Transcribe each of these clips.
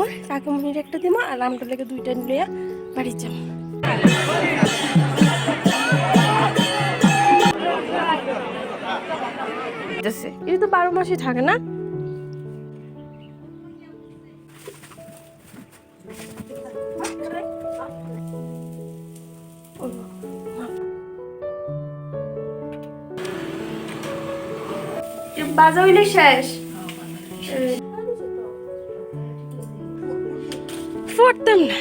তারপর কাকুমনির একটা দিব আর আমরা লেগে দুইটা লইয়া বাড়ি যাব। এটা তো 12 মাসই থাকে না। বাজা হইলে শেষ পড়তাম না।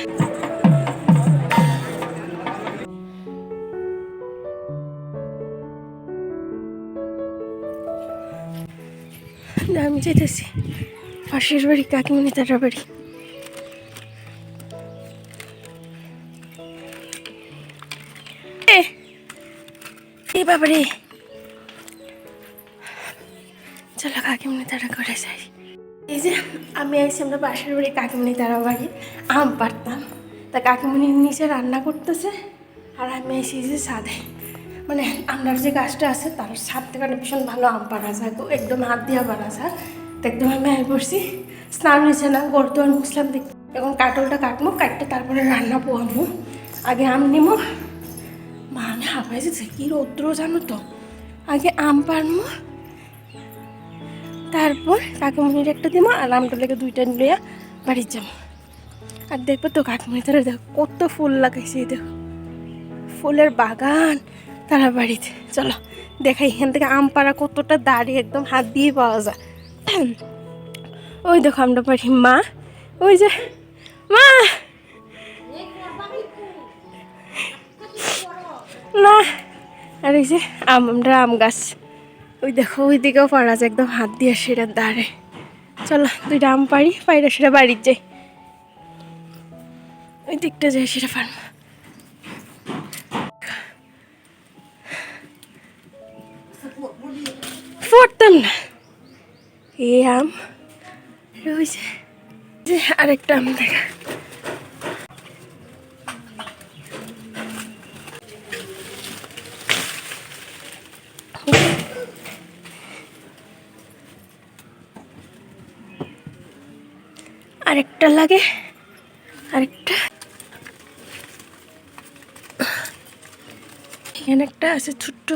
আমি যেতেছি পাশের বাড়ি কাকিমণি তারা বাড়ি। এ বাবারে চলো কাকিমণি তারা করে যাই। এই যে আমি আইসি আমরা পাশের বাড়ি কাকিমণি তারা বাড়ি আম পারতাম, তা কাকিমণির নিচে রান্না করতেছে আর আমি আইসি যে ছাদে, মানে আমরা যে গাছটা আছে তার ছাদ থেকে ভীষণ ভালো আম পাড়া যায়, একদম হাত দিয়া পাড়া যায়। তো একদম আমি আই পড়ছি, স্নান হয়েছে না, গড় দোয়ার মুসলাম দেখি। এখন কাটলটা কাটবো, কাটতে তারপরে রান্না পোয়াবো। আগে আম নিবো। মা আমি হাঁপাই যেছে, কি রৌদ্র জানো তো। আগে আম পারবো, তারপর কাকুমনির একটা দিব আর আমটা লেগে দুইটা লইয়া বাড়ি যাবো। আর দেখবো তো কাকুমনি তারা দেখো কত ফুল লাগাইছে, দেখো ফুলের বাগান তারা বাড়িতে। চলো দেখাই এখান থেকে আম পাড়া কতটা দাঁড়িয়ে একদম হাত দিয়ে পাওয়া যায়। ওই দেখো আমরা বাড়ি মা, ওই যে মা না, আর এই যে আমরা আম গাছ, ওই দেখো ওই দিকেও পাড়া যায় একদম হাত দিয়ে সেটা দাঁড়ে। চলো দুইটা আম পাড়ি, পাইরা সেটা বাড়ির যাই, ওই দিকটা যাই সেটা পারবো। পড়তাম না এই আম, ওই যে আরেকটা আম দেখা। আরেকটা লাগে, আরেকটা এখানে একটা আছে ছোট্ট।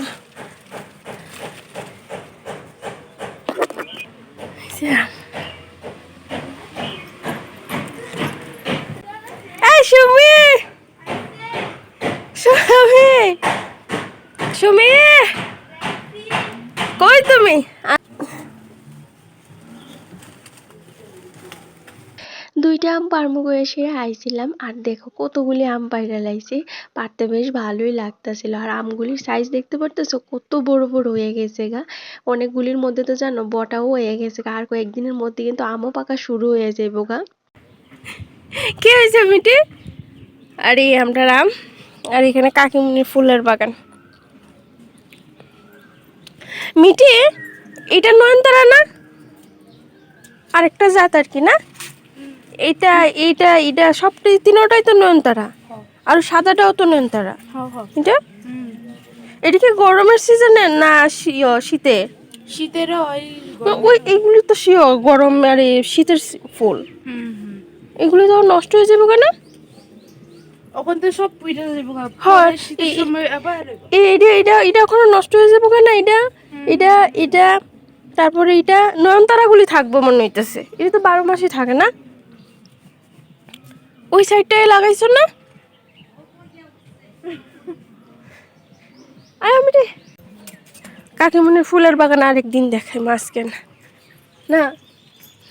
এই সুমি, সুমি, সুমি কই তুমি? দুইটা আম পারমু করে সে আইছিলাম, আর দেখো কতগুলি আম পাইরা লাইছি, পারতে বেশ ভালোই লাগতেছিল। আর আমগুলির সাইজ দেখতে পারতেছো কত বড় বড় হয়ে গেছে গা। অনেকগুলির মধ্যে তো জানো বটাও হয়ে গেছে গা, আর কয়েকদিনের মধ্যে কিন্তু আমও পাকা শুরু হয়ে যাইব গা। কি হয়েছে মিটি? আর এই আমটার আম, আর এখানে কাকিমুনির ফুলের বাগান। মিটি এটা নয়নতারা না, আরেকটা জাত আর কি না? এইটা এইটা এটা সবটাই তিনটাই তো নয়নতারা, আর সাদাটাও তো নয়নতারা। এটা এটা কি গরমের সিজনে না শীতে? শীতের ওই এইগুলি তো গরম আর শীতের ফুল, এগুলি তো নষ্ট হয়ে যাবে কেন? ওখান থেকে সব পুইটা যাবে। হয় শীতের সময় আবার এটা এটা এটা এখনো নষ্ট হয়ে যাবে কেন? এটা এটা এটা তারপরে এটা নয়নতারাগুলি থাকবো মনে হইতেছে, এটা তো 12 মাসই থাকে না। ওই সাইডটায় লাগাইছো না? আমি কাকিমনির ফুলের বাগান আরেকদিন দেখাই, মাছ কেন না?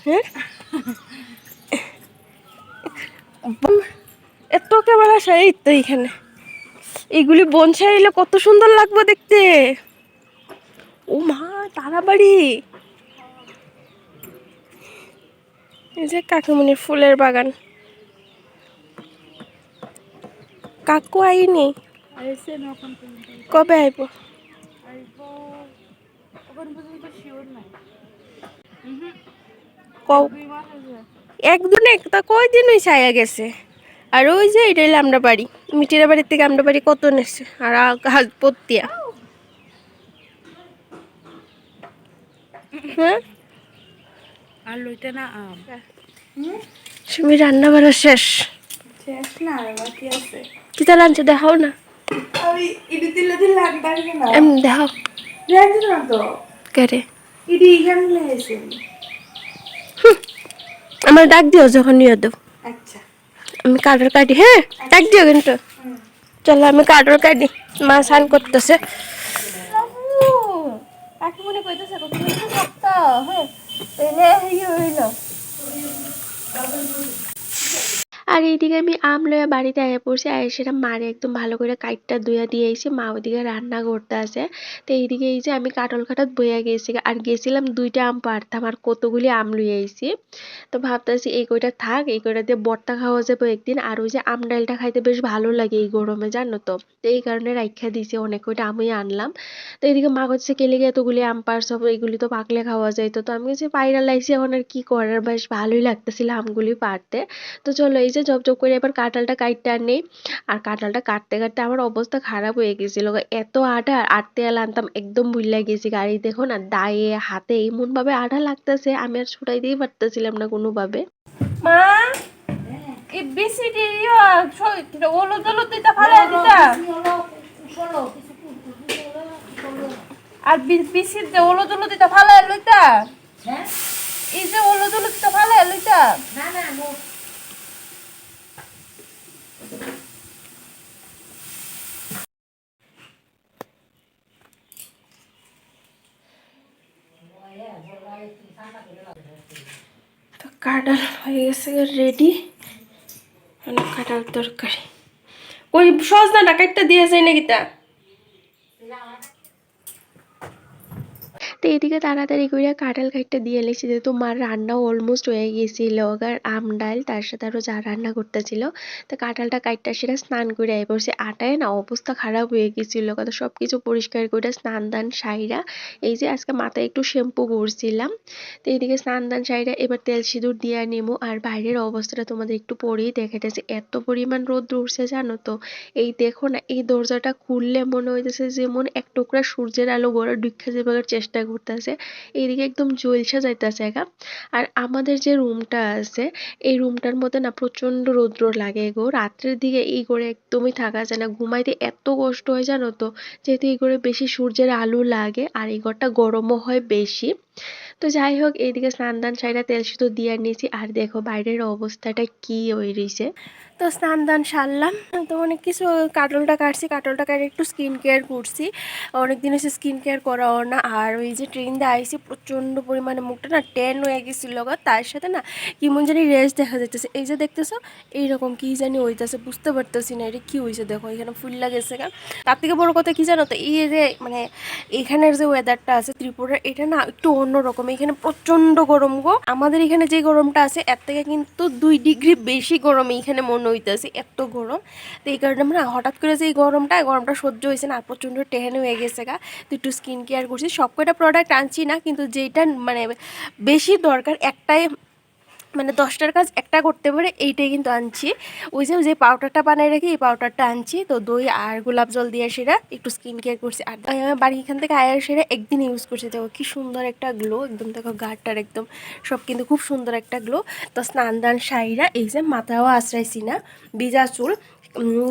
হ্যাঁ এত কেমন আসা, এই তো এইখানে এইগুলি বনসাই এলে কত সুন্দর লাগবে দেখতে। ও মা তারাবাড়ি, এই যে কাকিমনির ফুলের বাগান। কাকু আইনি, কবে আইব? একদিনে তা কয়দিন ওই ছায়া গেছে। আর ওই যে এটা হইলে আমরা বাড়ি, মিটিরা বাড়ির থেকে আমরা বাড়ি কত নেছে, আর হাজ পত্তিয়া। হ্যাঁ আর লইতে না আম তুমি রান্না বাড়া শেষ? শেষ না, আর বাকি আছে। কিতা লাঞ্চে দেখাও না, আমি ইডি দিলে দিলে আগে ডাকবে না। এমনি দেখাও। ডাকবে না তো। কেরে ইডি এখানে লেগেছে। আমার ডাক দিও যখন নিয়ে দেব। আচ্ছা। আমি কার্ডর কাটি, হ্যাঁ ডাক দিও কিন্তু। চলো আমি কার্ডর কাটি, মা স্নান করতেছে। কাকিমণি কইতেছে তুমি তো সপ্তা, হ্যাঁ তাহলে হইল। আর এইদিকে আমি আম লইয়া বাড়িতে আয়া পড়ছি, আর সেটা মারে একদম ভালো করে কাইটটা ধুইয়া দিয়ে আইছি, মা ওইদিকে রান্না করতে আছে। তো এইদিকে এই যে আমি কাটল কাটাত বইয়া গেছি, আর গেছিলাম 2টা আম পাড়তাম, আর কতগুলি আম লইয়া আইছি। তো ভাবতেছি এই কয়টা থাক, এই কয়টা দিয়ে ভর্তা খাওয়া যাবে একদিন। আর ওই যে আম ডালটা খাইতে বেশ ভালো লাগে এই গরমে, জানো তো। তো এই কারণে রাইখা দিয়েছি, অনেক কয়টা আমি আনলাম। তো এইদিকে মা হচ্ছে কেলে গিয়ে এতগুলি আম পাড়ছ, এইগুলি তো পাকলে খাওয়া যায়। তো আমি যে পাইরা লাইছি, এখন আর কি করার, বেশ ভালোই লাগতেছিল আমগুলি পাড়তে। তো চলো এই যে জব জব করে এবার কাঁঠালটা কাটতে আর নেই। আর কাঁঠালটা কাটতে কাটতে আমার অবস্থা খারাপ হয়ে গেছিল, এত আঠা, আটতে আনতাম একদম ভুলে গেছি। গাড়ি দেখো না, দায়ে হাতে এমন ভাবে আঠা লাগতেছে, আমি আর ছুটাইতেই পারতেছিলাম না কোনোভাবে। মা এই বিসিডি ওলো দলো দিতে ফালাই দিতা, আর বিসির যে ওলো দলো দিতে ফালাই লইতা, এই যে ওলো দলো দিতে ফালাই লইতা। না না তো কাঁঠাল হয়ে গেছে রেডি, কাঁঠাল তরকারি। ওই সজনা কাটটা দিয়ে যায় নাকি তা? তো এদিকে তাড়াতাড়ি করে কাঁঠাল খাইটটা দিয়ে এলেছি, যেহেতু মার রান্নাও অলমোস্ট হয়ে গেছিল, আর আম ডাল তার সাথে আরও যা রান্না করতেছিল। তো কাঁঠালটা কাইটটা সেটা স্নান করে আই পড়ছে, আটায় না অবস্থা খারাপ হয়ে গেছিল, কথা সব কিছু পরিষ্কার করে স্নান দান সাইরা এই যে আজকে মাথায় একটু শ্যাম্পু করছিলাম। তো এইদিকে স্নান দান সাইরা এবার তেল সিঁদুর দিয়ে নেবো। আর বাইরের অবস্থাটা তোমাদের একটু পরেই দেখাইতেছে, এত পরিমাণ রোদ উঠছে জানো তো। এই দেখো না, এই দরজাটা খুললে মনে হইতেছে যেমন এক টুকরা সূর্যের আলো ঘরে ঢুকে যাবার চেষ্টা করতেছে। এইদিকে একদম জলসা যাইতেছে একা। আর আমাদের যে রুমটা আছে, এই রুমটার মধ্যে না প্রচন্ড রৌদ্র লাগে গো, রাত্রের দিকে এই ঘরে একদমই থাকা যায় না, ঘুমাইতে এত কষ্ট হয় জানো তো। যেহেতু এই ঘরে বেশি সূর্যের আলো লাগে, আর এই ঘরটা গরমও হয় বেশি। তো যাই হোক, এইদিকে স্নান দান সাইরা তেল সিঁদুর দিয়ে নিয়েছি, আর দেখো বাইরের অবস্থাটা কি হয়ে রয়েছে। তো স্নান দান সারলাম, তো অনেক কিছু, কাটলটা কাটছি, কাটলটা কাটে একটু স্কিন কেয়ার করছি, অনেকদিন হচ্ছে স্কিন কেয়ার করাও না। আর ওই যে ট্রেন দিয়ে আইসি, প্রচণ্ড পরিমাণে মুখটা না ট্যান হয়ে গেছিল, তার সাথে না কেমন জানি রেস দেখা যাইতেছে, এই যে দেখতেছো এইরকম কি জানি হইতেছে, বুঝতে পারতেছি না এটা কি হয়েছে। দেখো এখানে ফুল লাগেছে গা। তার থেকে বড় কথা কি জানো তো, এই যে মানে এখানের যে ওয়েদারটা আছে ত্রিপুরার, এটা না একটু অন্যরকম। এখানে প্রচন্ড গরম গো, আমাদের এখানে যে গরমটা আছে এর থেকে কিন্তু 2 ডিগ্রি বেশি গরম এইখানে মনে হইতেছে, এত গরম। তো এই কারণে আমরা হঠাৎ করে যে এই গরমটা সহ্য হয়েছে না, আর প্রচণ্ড টেহান হয়ে গেছে গা। তো একটু স্কিন কেয়ার করছি, সব কয়টা প্রোডাক্ট আনছি না, কিন্তু যেটা মানে বেশি দরকার, একটাই মানে 10টার কাজ একটা করতে পারে, এইটাই কিন্তু আনছি। ওই যে পাউডারটা বানাই রাখি, এই পাউডারটা আনছি। তো দই আর গোলাপ জল দিয়ে সেরা একটু স্কিন কেয়ার করছি। আর বাড়ি এখান থেকে আয়ার সেরা একদিন ইউজ করছি, দেখো কি সুন্দর একটা গ্লো, একদম দেখো গাঢ়টার একদম সব কিন্তু খুব সুন্দর একটা গ্লো। তো স্নান দান সাইরা এই যে মাথাও আশ্রাইছি না, ভিজা চুল।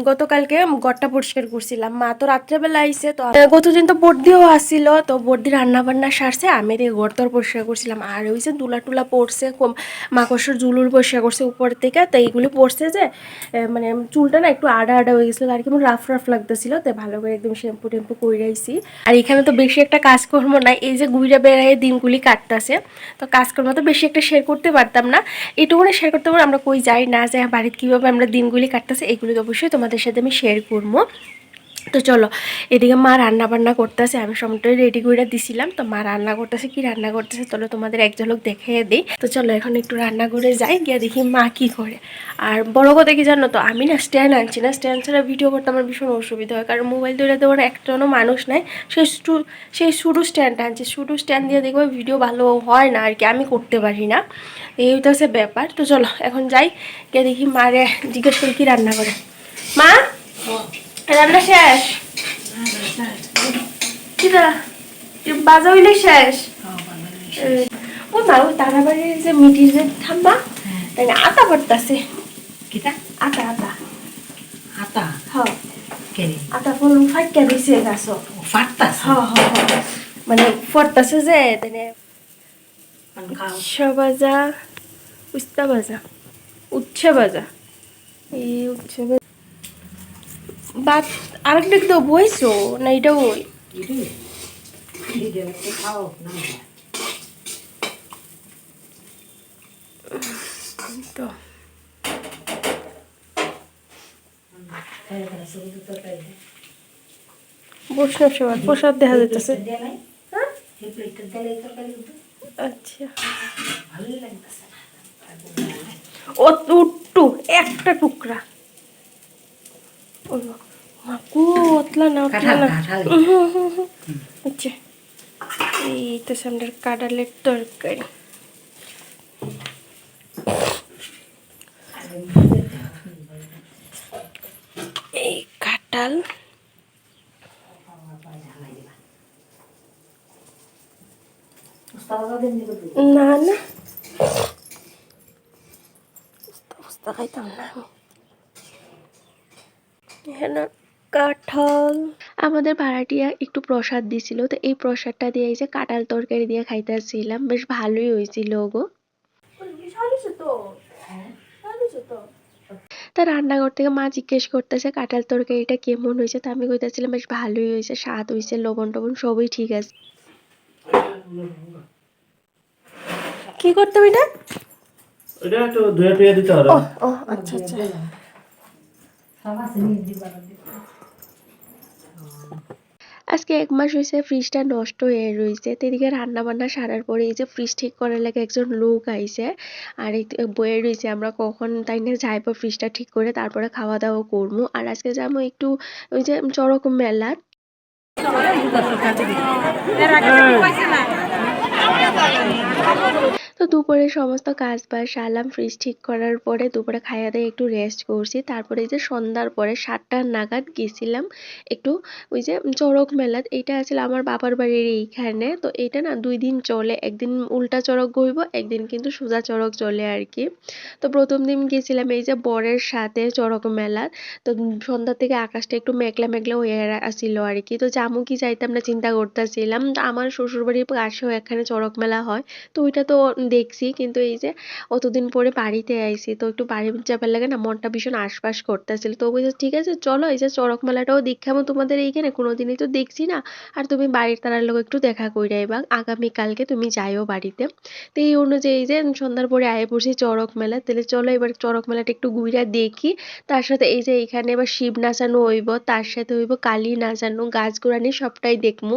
গতকালকে ঘরটা পরিষ্কার করছিলাম, মা তো রাত্রেবেলা আইসে, তো গতদিন তো বর্দিও আসছিল, তো বর্দি রান্না বান্না সারছে, আমি দিয়ে ঘর তোর পরিষ্কার করছিলাম। আর ওই যে দুলা টুলা পড়ছে, মাকড়সার জুলুল পরিষ্কার করছে উপর থেকে, তো এইগুলি পড়ছে যে মানে চুলটা না একটু আডা আডা হয়ে গেছিলো, আর কেমন রাফ রাফ লাগতেছিল, তো ভালো করে একদম শ্যাম্পু টেম্পু কইরাইছি। আর এখানে তো বেশি একটা কাজকর্ম নাই, এই যে ঘুরে বেড়ায় দিনগুলি কাটতেছে, তো কাজকর্ম তো বেশি একটা শেয়ার করতে পারতাম না, এটুকুনি শেয়ার করতে পারবো। আমরা কই যাই না যাই, বাড়িতে কীভাবে আমরা দিনগুলি কাটতেছে, এগুলি তো অবশ্যই তোমাদের সাথে আমি শেয়ার করবো। তো চলো, এদিকে মা রান্না বান্না করতেছে, আমি সময়টাই রেডি করে দিছিলাম। তো মা রান্না করতেছে, কি রান্না করতেছে চলো তোমাদের এক ঝলক দেখিয়ে দিই। তো চলো এখন একটু রান্না করে যাই, গিয়ে দেখি মা কি করে। আর বড় কথা কি জানো তো, আমি না স্ট্যান্ড আনছি না, স্ট্যান্ড ছাড়া ভিডিও করতে আমার ভীষণ অসুবিধা হয়, কারণ মোবাইল ধরে দেওয়ার একটানো মানুষ নাই। সেই শুধু স্ট্যান্ড আনছি, শুধু স্ট্যান্ড দিয়ে দেখবো ভিডিও ভালো হয় না আর কি, আমি করতে পারি না, এই হচ্ছে ব্যাপার। তো চলো এখন যাই, গিয়ে দেখি মারে জিজ্ঞেস করি কি রান্না করে। মা রান্না শেষ? বাজা হইলে শেষ? ও মা, ওই তারাবাড়ির যে মিটির যে থাম্বা, তাই আতা পড়তাছে কিটা আতা আতা হাতা হ্যাঁ কেনে আতা ফুল ফাইকা দিছে গাছ ফাটতাস হ্যাঁ হ্যাঁ হ্যাঁ মানে পড়তাছে যে তাই খাও উচ্ছা ভাজা উস্তা ভাজা উচ্ছে ভাজা এই উচ্ছে ভাজা বাত আরেকটা তো বইছো না এটা ওই খাও না তো বৈষ্ণব সেবার প্রসাদ দেখা যাচ্ছে হ্যাঁ আচ্ছা ও উট্টু একটা টুকরা মাকু ওতলা না ওতলা না আচ্ছা এই তো সামনের কাঁঠালের তরকারি এই কাঁঠাল না না অবস্থা খাইতাম না আমি এখানে কাঁঠাল আমাদের ভাড়াটিয়া একটু প্রসাদ দিছিল তো এই প্রসাদটা দিয়ে এই যে কাঁঠাল তরকারি দিয়ে খাইতেছিলাম বেশ ভালোই হয়েছিল গো তা রান্নাঘর থেকে মা জিজ্ঞেস করতেছে কাঁঠাল তরকারিটা কেমন হয়েছে তা আমি কইতেছিলাম বেশ ভালোই হয়েছে স্বাদ হয়েছে লবণ টবণ সবই ঠিক আছে কি করতে এটা এটা একটু ধুয়ে টুয়ে দিতে হবে ও আচ্ছা আচ্ছা আজকে 1 মাস হয়েছে ফ্রিজটা নষ্ট হয়ে রয়েছে তো এদিকে রান্না বান্না সারার পরে এই যে ফ্রিজ ঠিক করার লাগে একজন লোক আইছে আর এই বয়ে রয়েছে আমরা কখন তাই না যাইবো ফ্রিজটা ঠিক করে তারপরে খাওয়া দাওয়া করবো আর আজকে যাবো একটু ওই যে চড়ক মেলা তো দুপুরে সমস্ত কাজ বাজ সারলাম ফ্রিজ ঠিক করার পরে দুপুরে খাইয়া দিয়ে একটু রেস্ট করছি তারপরে এই যে সন্ধ্যার পরে 7টা নাগাদ গেছিলাম একটু ওই যে চড়ক মেলা এইটা আসলে আমার বাবার বাড়ির এইখানে তো এটা না 2 দিন চলে একদিন উল্টা চড়ক গইব একদিন কিন্তু সোজা চড়ক চলে আর কি তো প্রথম দিন গেছিলাম এই যে বরের সাথে চড়ক মেলা তো সন্ধ্যা থেকে আকাশটা একটু মেঘলা মেঘলা হয়ে আসছিল আর কি তো জামু কি যাইতাম না চিন্তা করতেছিলাম আমার শ্বশুরবাড়ির পাশেও এখানে চড়ক মেলা হয় তো ওইটা তো দেখছি কিন্তু এই যে অতদিন পরে বাড়িতে আইছি তো একটু বাড়ি যাবার লাগে না মনটা ভীষণ আশপাশ করতেছিল তো বলছে ঠিক আছে চলো এই যে চড়ক মেলাটাও দেখাবো তোমাদের এইখানে কোনোদিনই তো দেখছি না আর তুমি বাড়ির তারার লোক একটু দেখা কইরা এবার আগামীকালকে তুমি যাইও বাড়িতে তো এই অনুযায়ী যে সন্ধ্যার পরে আয়ে পড়ছি চড়ক মেলা তাহলে চলো এবার চড়ক মেলাটা একটু ঘুরে দেখি তার সাথে এই যে এখানে এবার শিব নাচানো হইব তার সাথে হইব কালী নাচানো গাছ গোড়ানি সবটাই দেখমু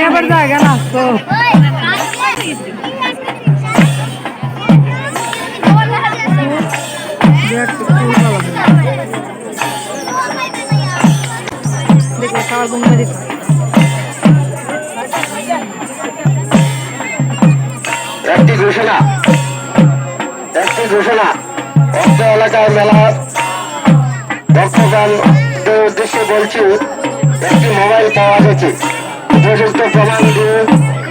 আবার জায়গা না তো দেখো খাওয়ার বন্ধ দিতে একটি ঘোষণা অর্থ এলাকায় মেলা বর্তমান আপনাদের উদ্দেশ্যে বলছি, একটি মোবাইল পাওয়া গেছে। উপযুক্ত প্রমাণ দিয়ে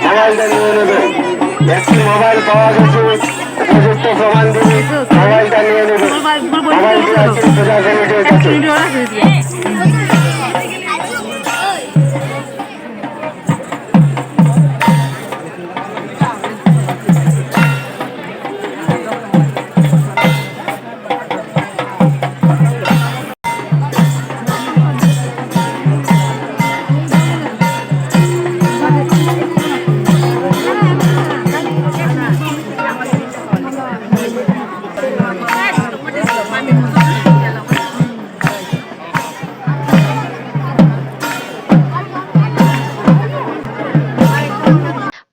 মোবাইলটা নিয়ে নেবেন। একটি মোবাইল পাওয়া গেছে, উপযুক্ত প্রমাণ দিয়ে মোবাইলটা নিয়ে নেবেন। মোবাইলটি আছে পূজা কমিটির কাছে।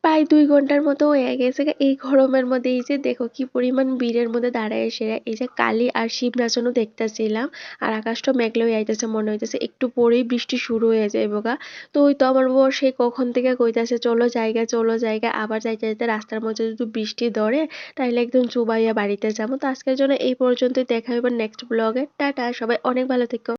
প্রায় 2 ঘন্টার মতো হয়ে গেছে এই গরমের মধ্যে। এই যে দেখো কি পরিমাণ ভিড়ের মধ্যে দাঁড়ায় সেরা এই যে কালী আর শিব নাচানো দেখতেছিলাম। আর আকাশটা মেঘলা হয়ে আইতেছে, মনে হইতেছে একটু পরেই বৃষ্টি শুরু হয়ে যাইব গা। তো ওই তো আমার বর সেই কখন থেকে কইতাছে চলো জায়গা চলো জায়গা, আবার যাইতে যাইতে রাস্তার মধ্যে যদি বৃষ্টি ধরে তাহলে একদম চুবাইয়া বাড়িতে যাবো। তো আজকের জন্য এই পর্যন্তই, দেখা হবে নেক্সট ব্লগে। টাটা, সবাই অনেক ভালো থেকো।